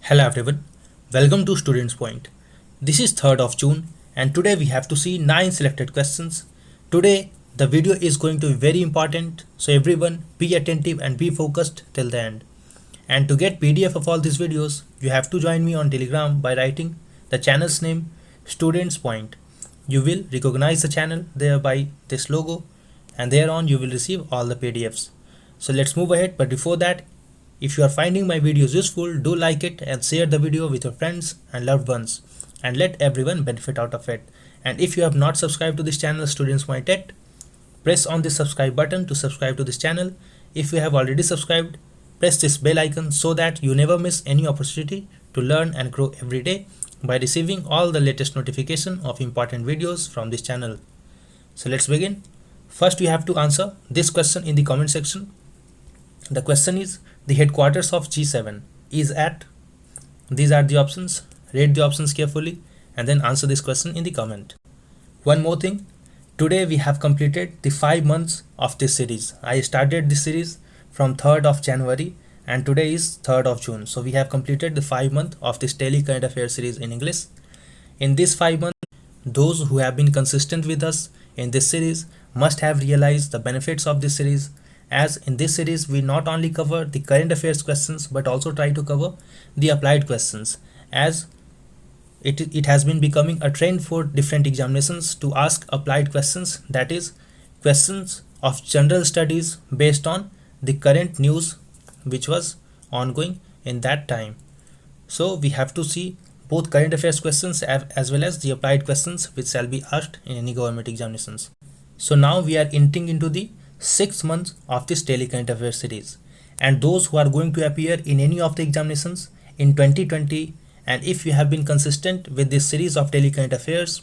Hello everyone, welcome to Students Point. This is 3rd of June and today we have to see 9 selected questions. Today the video is going to be very important, so everyone be attentive and be focused till the end. And to get PDF of all these videos, you have to join me on Telegram by writing the channel's name Students Point. You will recognize the channel there by this logo and thereon you will receive all the PDFs. So let's move ahead, but before that, if you are finding my videos useful, do like it and share the video with your friends and loved ones and let everyone benefit out of it. And if you have not subscribed to this channel Students Point yet, press on the subscribe button to subscribe to this channel. If you have already subscribed, press this bell icon so that you never miss any opportunity to learn and grow every day by receiving all the latest notification of important videos from this channel. So let's begin. First you have to answer this question in the comment section. The question is, the headquarters of G7 is at, these are the options, read the options carefully and then answer this question in the comment. One more thing, today we have completed the 5 months of this series. I started this series from 3rd of January and today is 3rd of June. So we have completed the 5 months of this daily current affairs series in English. In this 5 months, those who have been consistent with us in this series must have realized the benefits of this series, as in this series we not only cover the current affairs questions but also try to cover the applied questions, as it has been becoming a trend for different examinations to ask applied questions, that is questions of general studies based on the current news which was ongoing in that time. So we have to see both current affairs questions as well as the applied questions which shall be asked in any government examinations. So now we are entering into the 6 months of this daily current affairs series, and those who are going to appear in any of the examinations in 2020, and if you have been consistent with this series of daily current affairs,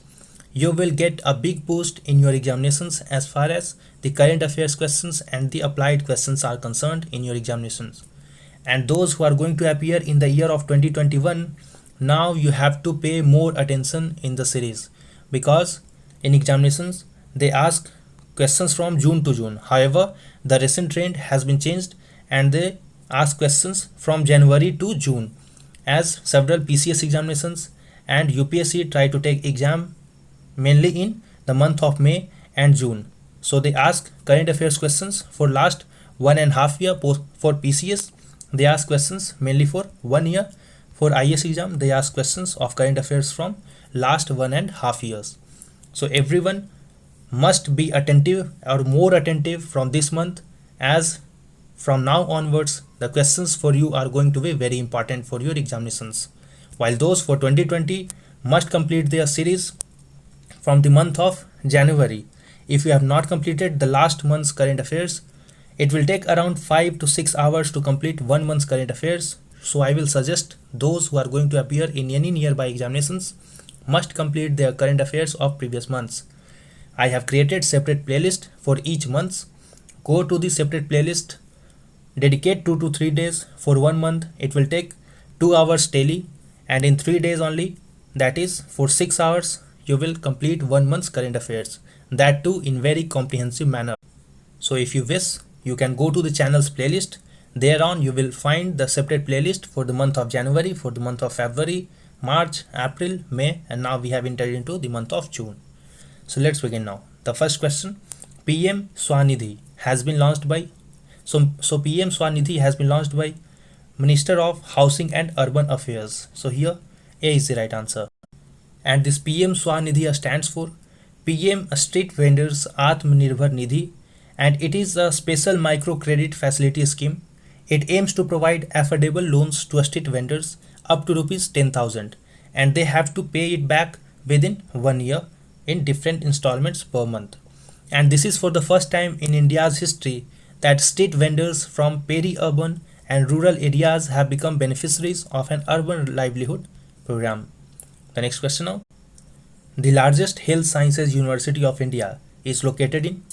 you will get a big boost in your examinations as far as the current affairs questions and the applied questions are concerned in your examinations. And those who are going to appear in the year of 2021, now you have to pay more attention in the series, because in examinations they ask questions from June to June. However, the recent trend has been changed and they ask questions from January to June, as several PCS examinations and UPSC try to take exam mainly in the month of May and June. So they ask current affairs questions for last 1.5 year. For PCS they ask questions mainly for 1 year. For IS exam they ask questions of current affairs from last 1.5 years. So everyone must be attentive or more attentive from this month, as from now onwards the questions for you are going to be very important for your examinations, while those for 2020 must complete their series from the month of January. If you have not completed the last month's current affairs, it will take around 5 to 6 hours to complete 1 month's current affairs. So I will suggest those who are going to appear in any nearby examinations must complete their current affairs of previous months. I have created separate playlist for each month. Go to the separate playlist, dedicate 2 to 3 days for 1 month. It will take 2 hours daily, and in 3 days only, that is for 6 hours, you will complete 1 month's current affairs, that too in very comprehensive manner. So if you wish, you can go to the channel's playlist. Thereon you will find the separate playlist for the month of January, for the month of February, March, April, May, and now we have entered into the month of June. So let's begin now. The first question, PM Swanidhi has been launched by, so PM Swanidhi has been launched by Minister of Housing and Urban Affairs. So here A is the right answer. And this PM Swanidhi stands for PM Street Vendors Atmanirbhar Nidhi, and it is a special micro credit facility scheme. It aims to provide affordable loans to street vendors up to rupees 10,000, and they have to pay it back within 1 year in different installments per month. And this is for the first time in India's history that street vendors from peri-urban and rural areas have become beneficiaries of an urban livelihood program. The next question now. The largest health sciences university of India is located in,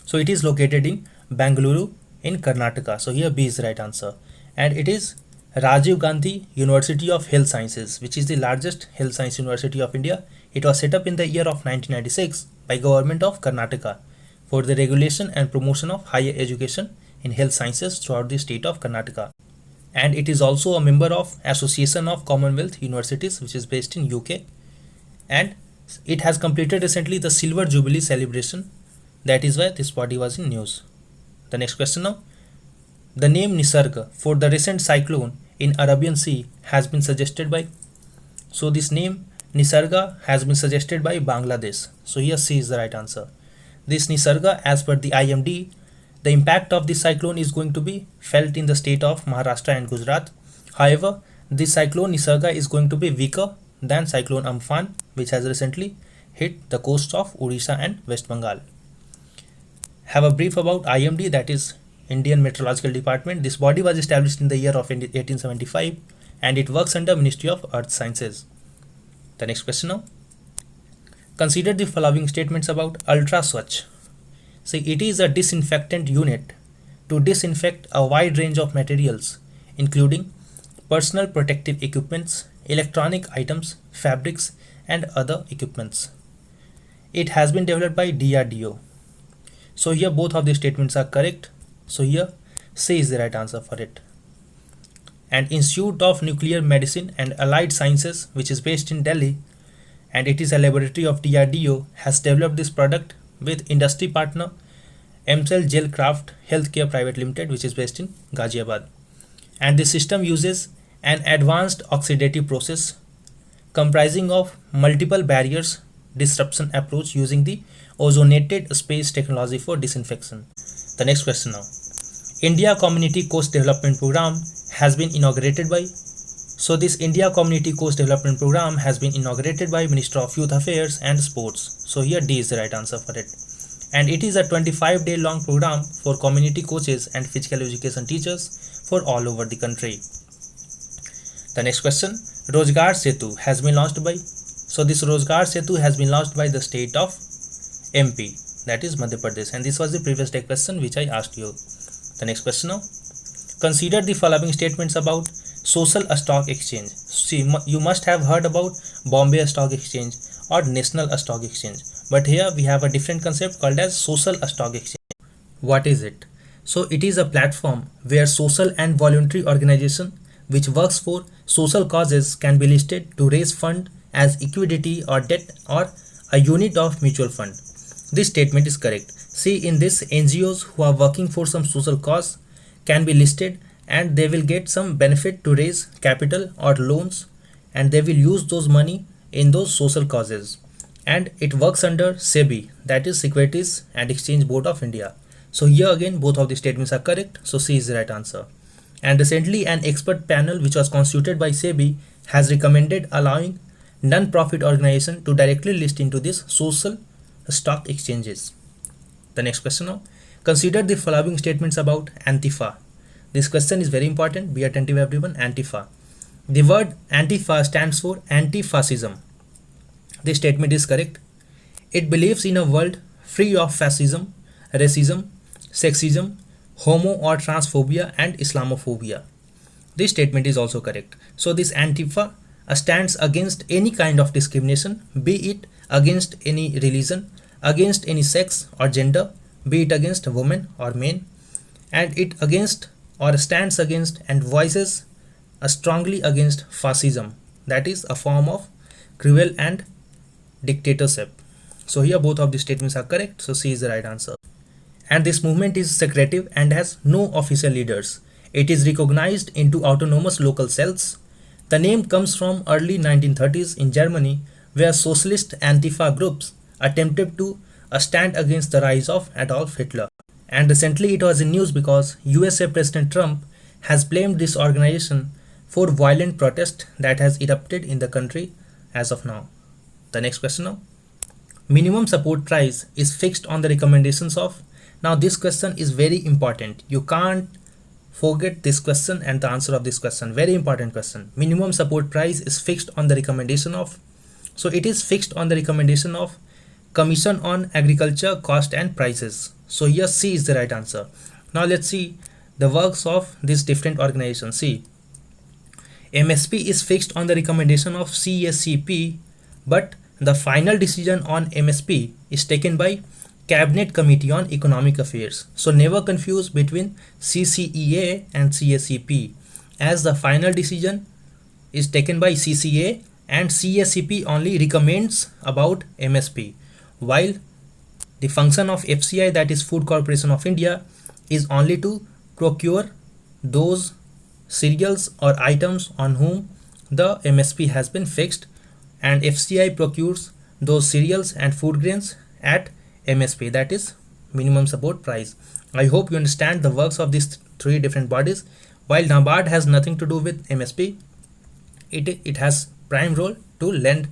so it is located in Bangalore in Karnataka. So here B is the right answer, and it is Rajiv Gandhi University of Health Sciences, which is the largest health science university of India. It was set up in the year of 1996 by government of Karnataka for the regulation and promotion of higher education in health sciences throughout the state of Karnataka. and it is also a member of Association of Commonwealth Universities, which is based in UK, and it has completed recently the Silver Jubilee celebration. That is why this body was in news. The next question now. The name Nisarga for the recent cyclone in Arabian Sea has been suggested by. So this name Nisarga has been suggested by Bangladesh. So here C is the right answer. This Nisarga, as per the IMD, the impact of this cyclone is going to be felt in the state of Maharashtra and Gujarat. However, this cyclone Nisarga is going to be weaker than cyclone Amphan, which has recently hit the coast of Odisha and West Bengal. Have a brief about IMD, that is Indian Meteorological Department. This body was established in the year of 1875 and it works under Ministry of Earth Sciences. The next question now. Consider the following statements about Ultra Swachh. See, it is a disinfectant unit to disinfect a wide range of materials, including personal protective equipments, electronic items, fabrics, and other equipments. It has been developed by DRDO. So here both of these statements are correct. So here C is the right answer for it. And Institute of Nuclear Medicine and Allied Sciences, which is based in Delhi, and it is a laboratory of DRDO, has developed this product with industry partner MCell Gelcraft Healthcare Private Limited, which is based in Ghaziabad. And this system uses an advanced oxidative process comprising of multiple barriers disruption approach using the ozonated space technology for disinfection. The next question now. India Community Coast Development Program has been inaugurated by. So this India Community Coast Development Program has been inaugurated by Minister of Youth Affairs and Sports. So here D is the right answer for it. And it is a 25-day long program for community coaches and physical education teachers for all over the country. The next question. Rozgar Setu has been launched by. So this Rozgar Setu has been launched by the state of MP, that is Madhya Pradesh, and this was the previous day question which I asked you. The next question now. Consider the following statements about social stock exchange. See, you must have heard about Bombay Stock Exchange or National Stock Exchange, but here we have a different concept called as social stock exchange. What is it? So it is a platform where social and voluntary organization which works for social causes can be listed to raise fund as equity or debt or a unit of mutual fund. This statement is correct. See, in this, NGOs who are working for some social cause can be listed and they will get some benefit to raise capital or loans, and they will use those money in those social causes. And it works under SEBI, that is Securities and Exchange Board of India. So here again both of the statements are correct. So C is the right answer. And recently an expert panel which was constituted by SEBI has recommended allowing non-profit organization to directly list into this social stock exchanges. The next question now. Consider the following statements about Antifa. This question is very important. Be attentive everyone. Antifa. The word Antifa stands for anti-fascism. This statement is correct. It believes in a world free of fascism, racism, sexism, homo or transphobia and Islamophobia. This statement is also correct. So this Antifa stands against any kind of discrimination, be it against any religion, against any sex or gender, be it against women or men, and it against or stands against and voices strongly against fascism, that is a form of cruel and dictatorship. So here both of the statements are correct. So C is the right answer. And this movement is secretive and has no official leaders. It is recognized into autonomous local cells. The name comes from early 1930s in Germany, where socialist Antifa groups attempted to stand against the rise of Adolf Hitler. And recently it was in news because USA President Trump has blamed this organization for violent protest that has erupted in the country as of now. The next question now. Minimum support price is fixed on the recommendations of. Now this question is very important. You can't forget this question and the answer of this question. Very important question. Minimum support price is fixed on the recommendation of. So it is fixed on the recommendation of Commission on Agriculture Cost and Prices. So here C is the right answer. Now let's see the works of these different organizations. See, MSP is fixed on the recommendation of CSCP, but the final decision on MSP is taken by Cabinet Committee on Economic Affairs. So never confuse between CCEA and CSCP. as the final decision is taken by CCA, and CSCP only recommends about MSP, while the function of FCI, that is Food Corporation of India, is only to procure those cereals or items on whom the MSP has been fixed, and FCI procures those cereals and food grains at MSP, that is minimum support price. I hope you understand the works of these three different bodies. While NABARD has nothing to do with MSP, it has prime role to lend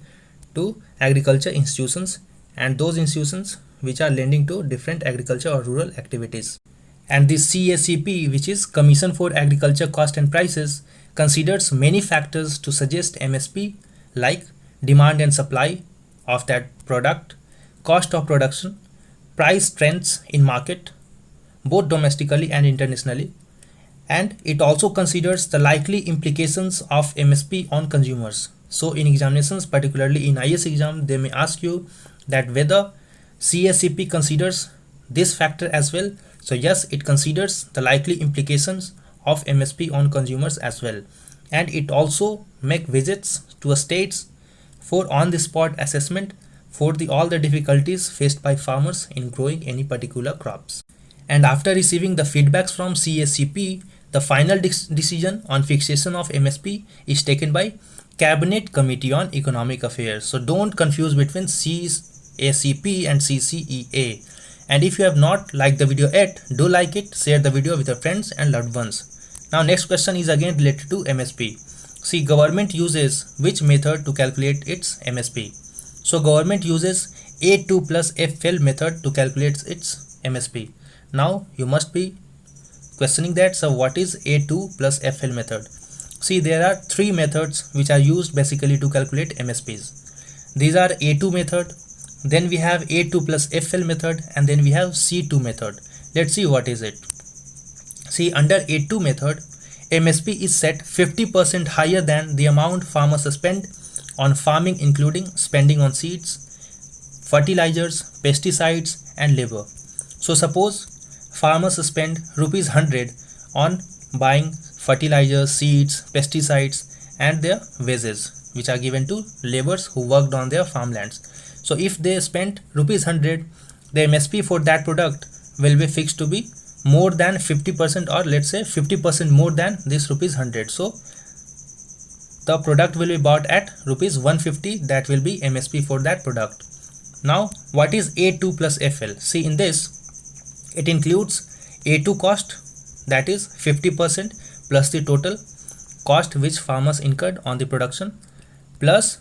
to agriculture institutions and those institutions which are lending to different agriculture or rural activities. And the CACP, which is Commission for Agriculture Cost and Prices, considers many factors to suggest MSP, like demand and supply of that product, cost of production, price trends in market, both domestically and internationally, and it also considers the likely implications of MSP on consumers. So in examinations, particularly in IS exam, they may ask you that whether CSCP considers this factor as well. So yes, it considers the likely implications of MSP on consumers as well, and it also make visits to states for on-the-spot assessment for all the difficulties faced by farmers in growing any particular crops. And after receiving the feedbacks from CSCP, the final decision on fixation of MSP is taken by Cabinet Committee on Economic Affairs. So don't confuse between CSCP and CCEA. And if you have not liked the video yet, do like it, share the video with your friends and loved ones. Now next question is again related to MSP. See, government uses which method to calculate its MSP? So government uses A2 plus FL method to calculate its MSP. Now you must be questioning that, so what is A2 plus FL method? See, there are three methods which are used basically to calculate MSPs. These are A2 method, then we have A2 plus FL method, and then we have C2 method. Let's see what is it. See, under A2 method, MSP is set 50% higher than the amount farmers spend on farming, including spending on seeds, fertilizers, pesticides and labor. So suppose farmers spend rupees 100 on buying fertilizers, seeds, pesticides and their wages which are given to laborers who worked on their farmlands. So if they spent rupees 100, the MSP for that product will be fixed to be more than 50%, or let's say 50% more than this rupees 100. So the product will be bought at rupees 150, that will be MSP for that product. Now what is A2 plus FL? See, in this it includes A2 cost, that is 50% plus the total cost which farmers incurred on the production, plus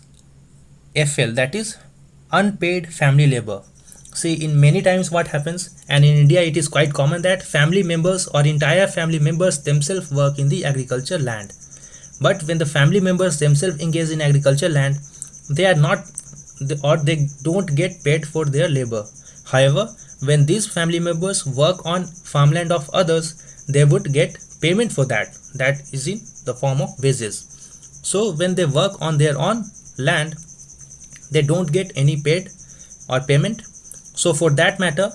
FL, that is unpaid family labor. See, in many times what happens, and in India it is quite common, that family members or entire family members themselves work in the agriculture land. But when the family members themselves engage in agriculture land, they are not, or they don't get paid for their labor. However, when these family members work on farmland of others, they would get payment for that. That is in the form of wages. So when they work on their own land, they don't get any paid or payment. So for that matter,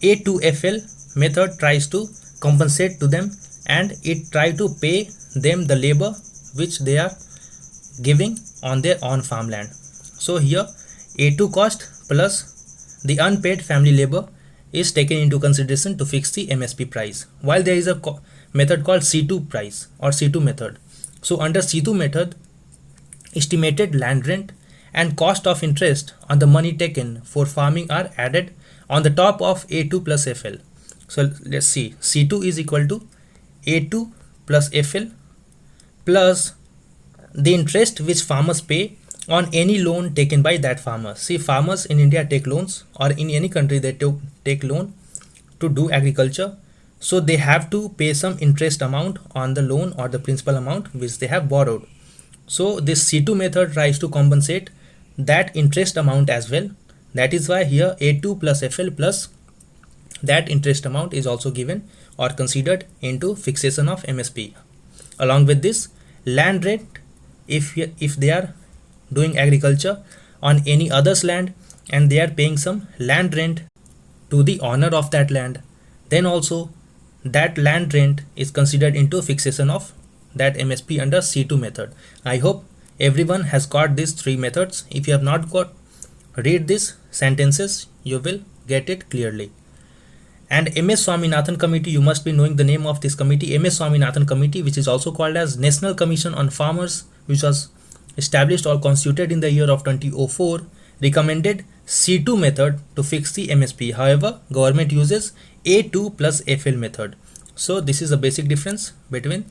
A2FL method tries to compensate to them, and it try to pay them the labor which they are giving on their own farmland. So here A2 cost plus the unpaid family labor is taken into consideration to fix the MSP price, while there is a method called C2 price or C2 method. So under C2 method, estimated land rent and cost of interest on the money taken for farming are added on the top of A2 plus FL. So let's see, C2 is equal to A2 plus FL plus the interest which farmers pay on any loan taken by that farmer. See, farmers in India take loans, or in any country they take loan to do agriculture. So they have to pay some interest amount on the loan or the principal amount which they have borrowed. So this C2 method tries to compensate that interest amount as well. That is why here A2 plus FL plus that interest amount is also given or considered into fixation of MSP. Along with this, land rent, if they are doing agriculture on any other's land and they are paying some land rent to the owner of that land, then also that land rent is considered into fixation of that MSP under C2 method. I hope everyone has got these three methods. If you have not got, read these sentences, you will get it clearly. And MS Swaminathan Committee, you must be knowing the name of this committee, MS Swaminathan Committee, which is also called as National Commission on Farmers, which was established or constituted in the year of 2004, recommended C2 method to fix the MSP. However, government uses A2 plus FL method. So this is a basic difference between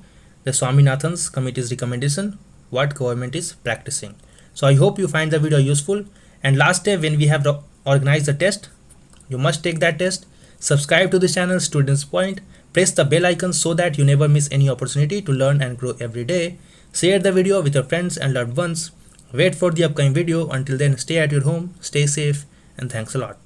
the Swaminathan's committee's recommendation, what government is practicing. So I hope you find the video useful. And last day when we have organized the test, you must take that test. Subscribe to the channel Students Point. Press the bell icon so that you never miss any opportunity to learn and grow every day. Share the video with your friends and loved ones. Wait for the upcoming video. Until then, stay at your home, stay safe, and thanks a lot.